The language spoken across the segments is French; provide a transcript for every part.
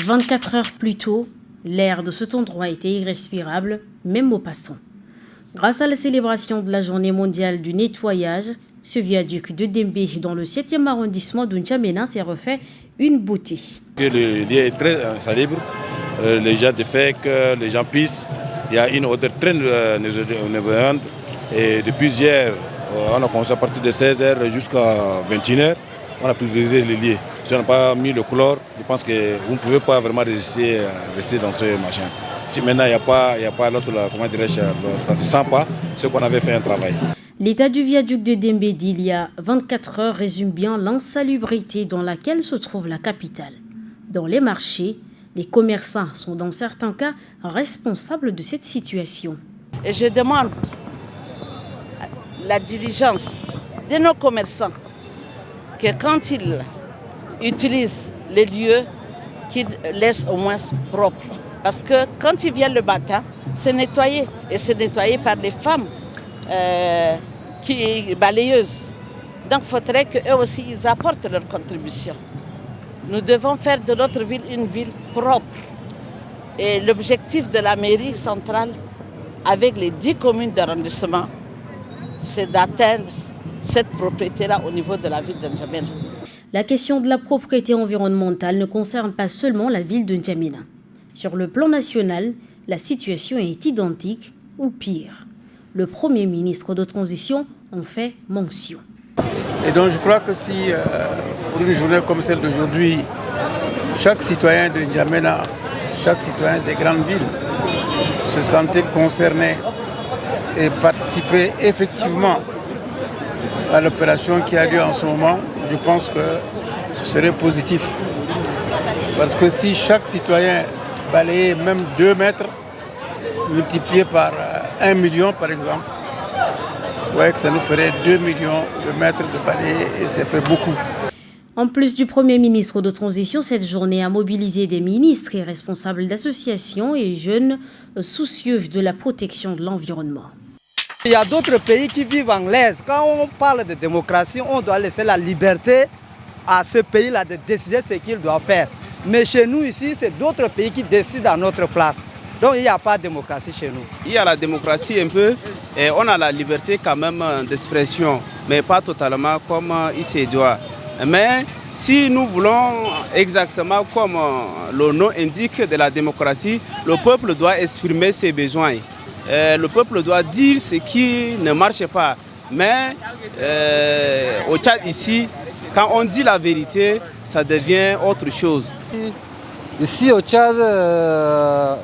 24 heures plus tôt, l'air de cet endroit était irrespirable, même aux passants. Grâce à la célébration de la journée mondiale du nettoyage, ce viaduc de Dembé dans le 7e arrondissement de N'Djamena s'est refait une beauté. Le lieu est très insalubre, les gens défèquent, que les gens pissent. Il y a une odeur très nauséabonde. Et depuis hier, on a commencé à partir de 16h jusqu'à 21h, on a pulvérisé les lieux. Si on n'a pas mis le chlore, je pense que vous ne pouvez pas vraiment rester dans ce machin. Maintenant, il n'y a pas l'autre, comment dirais-je, ça ne sent pas ce qu'on avait fait un travail. L'état du viaduc de Dembé d'il y a 24 heures résume bien l'insalubrité dans laquelle se trouve la capitale. Dans les marchés, les commerçants sont dans certains cas responsables de cette situation. Et je demande la diligence de nos commerçants que quand ils utilisent les lieux, qu'ils laissent au moins propres. Parce que quand ils viennent le matin, c'est nettoyé. Et c'est nettoyé par les femmes balayeuses. Donc il faudrait qu'eux aussi ils apportent leur contribution. Nous devons faire de notre ville une ville propre. Et l'objectif de la mairie centrale, avec les 10 communes d'arrondissement, c'est d'atteindre cette propriété-là au niveau de la ville de N'Djamena. La question de la propriété environnementale ne concerne pas seulement la ville de N'Djamena. Sur le plan national, la situation est identique ou pire. Le Premier ministre de transition en fait mention. Et donc je crois que si pour une journée comme celle d'aujourd'hui, chaque citoyen de N'Djamena, chaque citoyen des grandes villes se sentait concerné et participait effectivement à l'opération qui a lieu en ce moment, je pense que ce serait positif. Parce que si chaque citoyen balayait même 2 mètres, multiplié par 1 million par exemple, ouais, que ça nous ferait 2 millions de mètres de balayés et ça fait beaucoup. En plus du Premier ministre de transition, cette journée a mobilisé des ministres et responsables d'associations et jeunes soucieux de la protection de l'environnement. Il y a d'autres pays qui vivent en l'aise. Quand on parle de démocratie, on doit laisser la liberté à ce pays-là de décider ce qu'il doit faire. Mais chez nous ici, c'est d'autres pays qui décident à notre place. Donc il n'y a pas de démocratie chez nous. Il y a la démocratie un peu, et on a la liberté quand même d'expression, mais pas totalement comme il se doit. Mais si nous voulons exactement comme le nom indique de la démocratie, le peuple doit exprimer ses besoins. Le peuple doit dire ce qui ne marche pas. Mais au Tchad ici, quand on dit la vérité, ça devient autre chose. Ici au Tchad,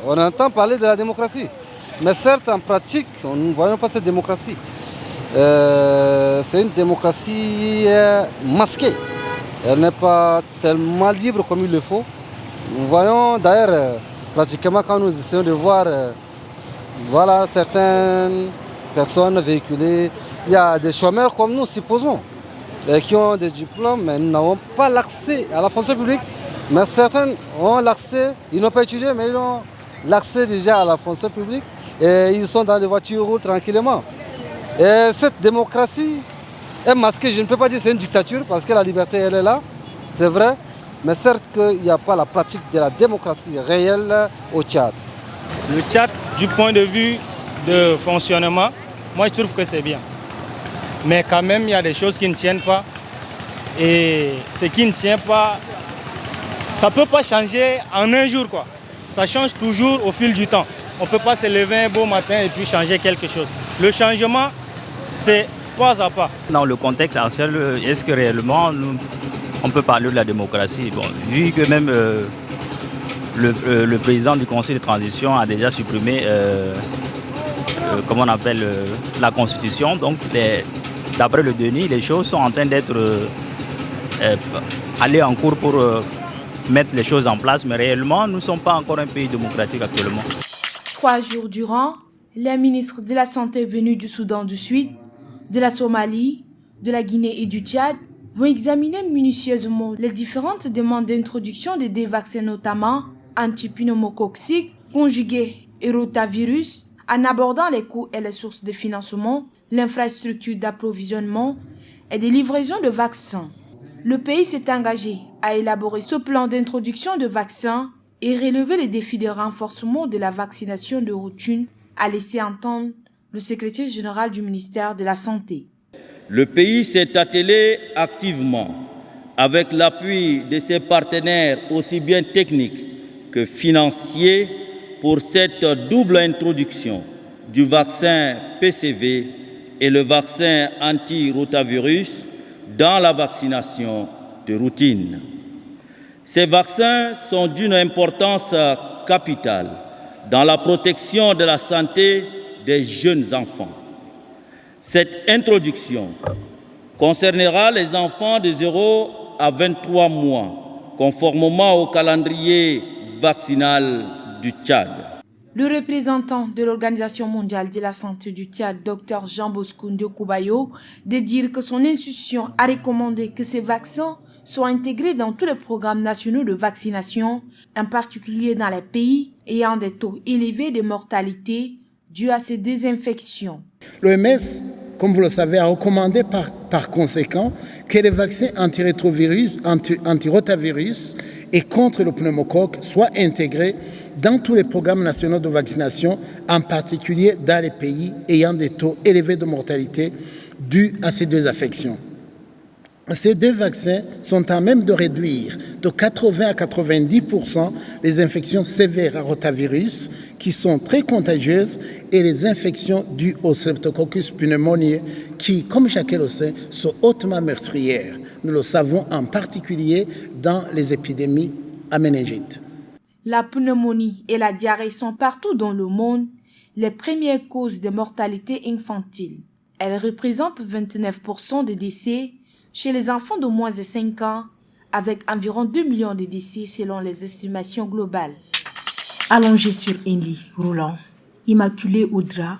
on entend parler de la démocratie. Mais certes, en pratique, nous ne voyons pas cette démocratie. C'est une démocratie masquée. Elle n'est pas tellement libre comme il le faut. Nous voyons d'ailleurs, pratiquement quand nous essayons de voir voilà, certaines personnes véhiculées, il y a des chômeurs comme nous, supposons, qui ont des diplômes, mais nous n'avons pas l'accès à la fonction publique. Mais certains ont l'accès, ils n'ont pas étudié, mais ils ont l'accès déjà à la fonction publique et ils sont dans les voitures roulent tranquillement. Et cette démocratie est masquée, je ne peux pas dire que c'est une dictature parce que la liberté elle est là, c'est vrai, mais certes qu'il n'y a pas la pratique de la démocratie réelle au Tchad. Le Tchad, du point de vue de fonctionnement, moi je trouve que c'est bien. Mais quand même, il y a des choses qui ne tiennent pas. Et ce qui ne tient pas, ça ne peut pas changer en un jour, quoi. Ça change toujours au fil du temps. On ne peut pas se lever un beau matin et puis changer quelque chose. Le changement, c'est pas à pas. Dans le contexte actuel, est-ce que réellement on peut parler de la démocratie? Bon, vu que même le président du Conseil de transition a déjà supprimé comment on appelle, la Constitution, donc d'après le DENI, les choses sont en train d'être allées en cours pour mettre les choses en place, mais réellement, nous ne sommes pas encore un pays démocratique actuellement. 3 jours durant, les ministres de la Santé venus du Soudan du Sud, de la Somalie, de la Guinée et du Tchad vont examiner minutieusement les différentes demandes d'introduction de des vaccins, notamment antipneumococciques, conjugués et rotavirus, en abordant les coûts et les sources de financement, l'infrastructure d'approvisionnement et des livraisons de vaccins. Le pays s'est engagé à élaborer ce plan d'introduction de vaccins et relever les défis de renforcement de la vaccination de routine, a laissé entendre le secrétaire général du ministère de la Santé. Le pays s'est attelé activement, avec l'appui de ses partenaires aussi bien techniques que financiers, pour cette double introduction du vaccin PCV et le vaccin anti-rotavirus dans la vaccination de routine. Ces vaccins sont d'une importance capitale dans la protection de la santé des jeunes enfants. Cette introduction concernera les enfants de 0 à 23 mois, conformément au calendrier vaccinal du Tchad. Le représentant de l'Organisation mondiale de la santé du Tchad, Dr Jean Bosco Ndiokubayo, de dire que son institution a recommandé que ces vaccins soient intégrés dans tous les programmes nationaux de vaccination, en particulier dans les pays ayant des taux élevés de mortalité dus à ces désinfections. L'OMS, comme vous le savez, a recommandé par conséquent que les vaccins anti-rotavirus et contre le pneumocoque soient intégrés dans tous les programmes nationaux de vaccination, en particulier dans les pays ayant des taux élevés de mortalité dus à ces deux affections. Ces deux vaccins sont à même de réduire de 80 à 90% les infections sévères à rotavirus, qui sont très contagieuses, et les infections dues au Streptococcus pneumoniae, qui, comme chacun le sait, sont hautement meurtrières. Nous le savons en particulier dans les épidémies à méningite. La pneumonie et la diarrhée sont partout dans le monde les premières causes de mortalité infantile. Elles représentent 29% des décès chez les enfants de moins de 5 ans, avec environ 2 millions de décès selon les estimations globales. Allongé sur un lit roulant, immaculé au drap,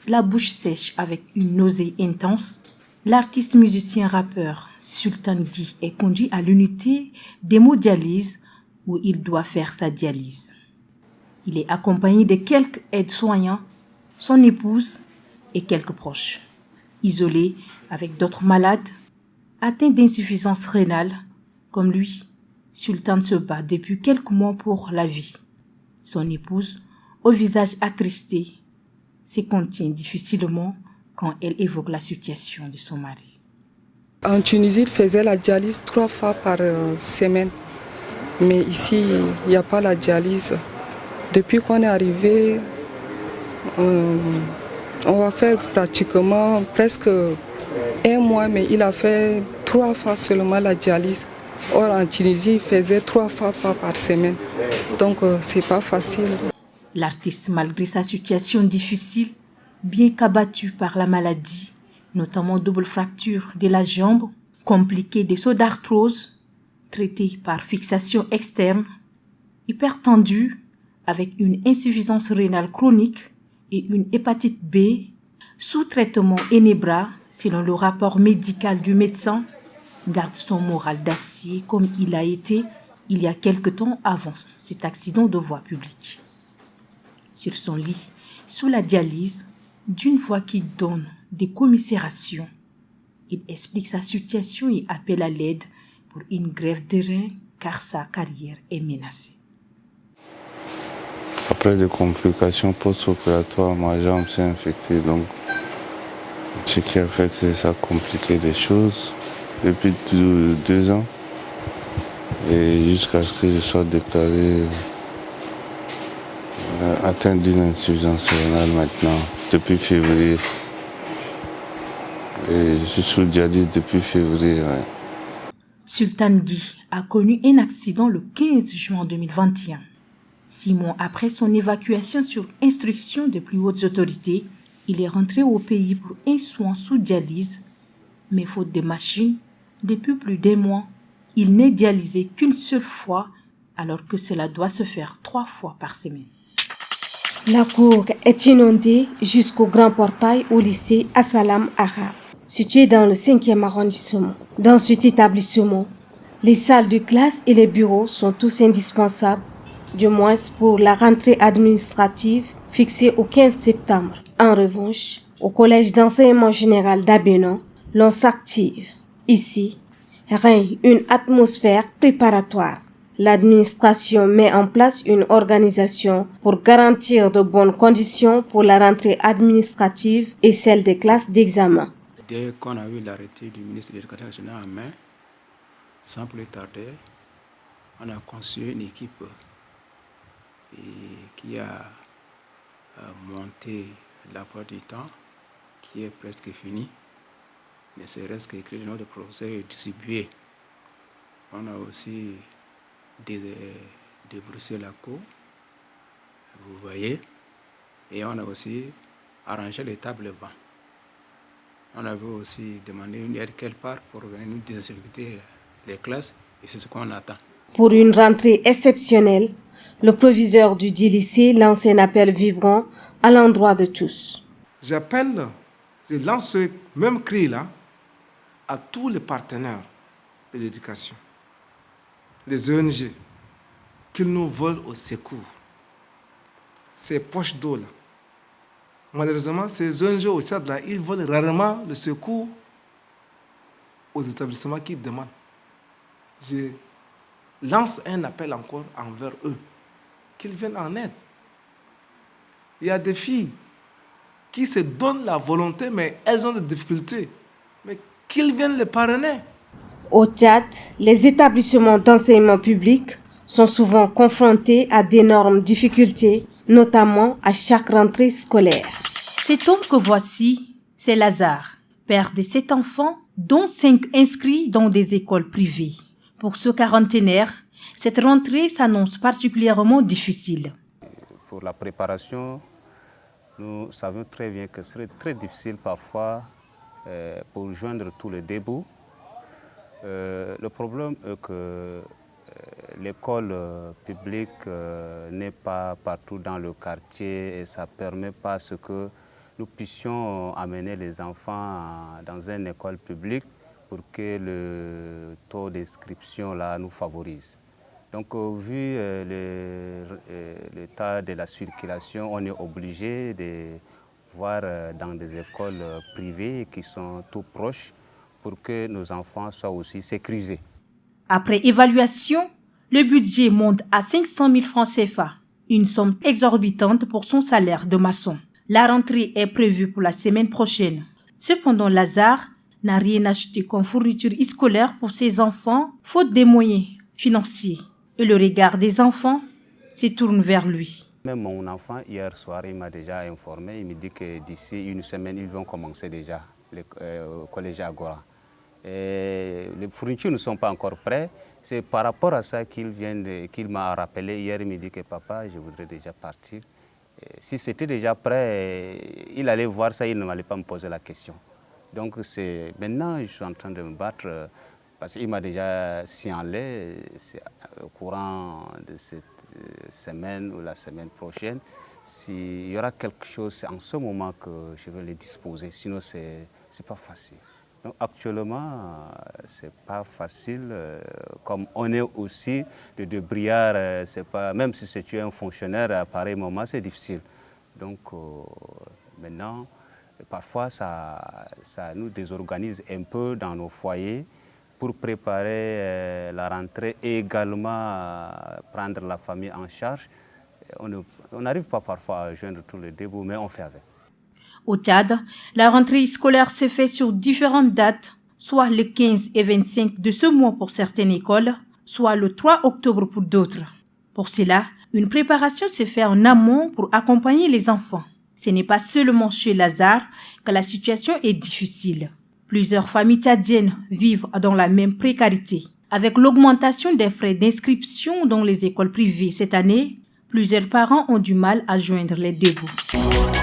la bouche sèche avec une nausée intense, l'artiste musicien rappeur Sultan Guy est conduit à l'unité d'hémodialyse où il doit faire sa dialyse. Il est accompagné de quelques aides-soignants, son épouse et quelques proches. Isolé avec d'autres malades, atteint d'insuffisance rénale, comme lui, Sultan se bat depuis quelques mois pour la vie. Son épouse, au visage attristé, se contient difficilement quand elle évoque la situation de son mari. En Tunisie, il faisait la dialyse 3 fois par semaine. Mais ici, il n'y a pas la dialyse. Depuis qu'on est arrivé, on va faire pratiquement presque 1 mois, mais il a fait 3 fois seulement la dialyse. Or, en Tunisie, il faisait 3 fois par semaine. Donc, c'est pas facile. L'artiste, malgré sa situation difficile, bien qu'abattu par la maladie, notamment double fracture de la jambe, compliqué des sauts d'arthrose, traité par fixation externe, hypertendu, avec une insuffisance rénale chronique et une hépatite B, sous traitement Enebra, selon le rapport médical du médecin, garde son moral d'acier comme il a été il y a quelque temps avant cet accident de voie publique. Sur son lit, sous la dialyse, d'une voix qui donne des commisérations, il explique sa situation et appelle à l'aide pour une greffe de rein car sa carrière est menacée. Après des complications post-opératoires, ma jambe s'est infectée, donc ce qui a fait que ça a compliqué les choses depuis 2 ans et jusqu'à ce que je sois déclaré atteint d'une insuffisance rénale maintenant depuis février. Et je suis sous dialyse depuis février. Ouais. Sultan Guy a connu un accident le 15 juin 2021. 6 mois après son évacuation sur instruction des plus hautes autorités, il est rentré au pays pour un soin sous dialyse. Mais faute de machines, depuis plus d'1 mois, il n'est dialysé qu'une seule fois, alors que cela doit se faire 3 fois par semaine. La cour est inondée jusqu'au grand portail au lycée Assalam Arabe, situé dans le 5e arrondissement. Dans cet établissement, les salles de classe et les bureaux sont tous indispensables, du moins pour la rentrée administrative fixée au 15 septembre. En revanche, au collège d'enseignement général d'Abénon, l'on s'active. Ici, règne une atmosphère préparatoire. L'administration met en place une organisation pour garantir de bonnes conditions pour la rentrée administrative et celle des classes d'examen. Dès qu'on a eu l'arrêté du ministre de l'Éducation nationale en main, sans plus tarder, on a conçu une équipe qui a monté l'emploi du temps, qui est presque fini. Ne serait-ce qu'écrire le nom de professeur et distribuer. On a aussi débroussé la cour, vous voyez, et on a aussi arrangé les tables bancs. On avait aussi demandé une aide quelque part pour venir nous désinfecter les classes, et c'est ce qu'on attend. Pour une rentrée exceptionnelle, le proviseur du dit lycée lance un appel vibrant à l'endroit de tous. Je lance ce même cri-là à tous les partenaires de l'éducation, les ONG, qu'ils nous volent au secours. Ces poches d'eau-là. Malheureusement, ces ONG au Tchad-là, ils volent rarement le secours aux établissements qui demandent. Je lance un appel encore envers eux, qu'ils viennent en aide. Il y a des filles qui se donnent la volonté, mais elles ont des difficultés. Mais qu'ils viennent les parrainer. Au Tchad, les établissements d'enseignement public sont souvent confrontés à d'énormes difficultés, notamment à chaque rentrée scolaire. Cet homme que voici, c'est Lazare, père de 7 enfants, dont 5 inscrits dans des écoles privées. Pour ce quarantenaire, cette rentrée s'annonce particulièrement difficile. Pour la préparation, nous savons très bien que ce serait très difficile parfois pour joindre tous les débuts. Le problème est que l'école publique n'est pas partout dans le quartier et ça ne permet pas ce que nous puissions amener les enfants dans une école publique pour que le taux d'inscription là nous favorise. Donc vu l'état de la circulation, on est obligé de voir dans des écoles privées qui sont tout proches pour que nos enfants soient aussi sécurisés. Après évaluation, le budget monte à 500 000 francs CFA, une somme exorbitante pour son salaire de maçon. La rentrée est prévue pour la semaine prochaine. Cependant, Lazare n'a rien acheté comme fourniture scolaire pour ses enfants, faute des moyens financiers. Et le regard des enfants se tourne vers lui. Même mon enfant, hier soir, il m'a déjà informé, il me dit que d'ici une semaine, ils vont commencer déjà au collège Agora. Et les fournitures ne sont pas encore prêtes. C'est par rapport à ça qu'il m'a rappelé hier, il me dit que papa, je voudrais déjà partir. Et si c'était déjà prêt, il allait voir ça, il ne m'allait pas me poser la question. Donc maintenant, je suis en train de me battre parce qu'il m'a déjà signalé au courant de cette semaine ou la semaine prochaine. S'il y aura quelque chose, c'est en ce moment que je vais les disposer, sinon c'est pas facile. Donc, actuellement, c'est pas facile. Comme on est aussi de débrouillard, même si tu es un fonctionnaire, à pareil moment, c'est difficile. Donc maintenant, parfois, ça nous désorganise un peu dans nos foyers pour préparer la rentrée et également prendre la famille en charge. On n'arrive pas parfois à joindre tous les débuts, mais on fait avec. Au Tchad, la rentrée scolaire se fait sur différentes dates, soit le 15 et 25 de ce mois pour certaines écoles, soit le 3 octobre pour d'autres. Pour cela, une préparation se fait en amont pour accompagner les enfants. Ce n'est pas seulement chez Lazare que la situation est difficile. Plusieurs familles tchadiennes vivent dans la même précarité. Avec l'augmentation des frais d'inscription dans les écoles privées cette année, plusieurs parents ont du mal à joindre les deux bouts.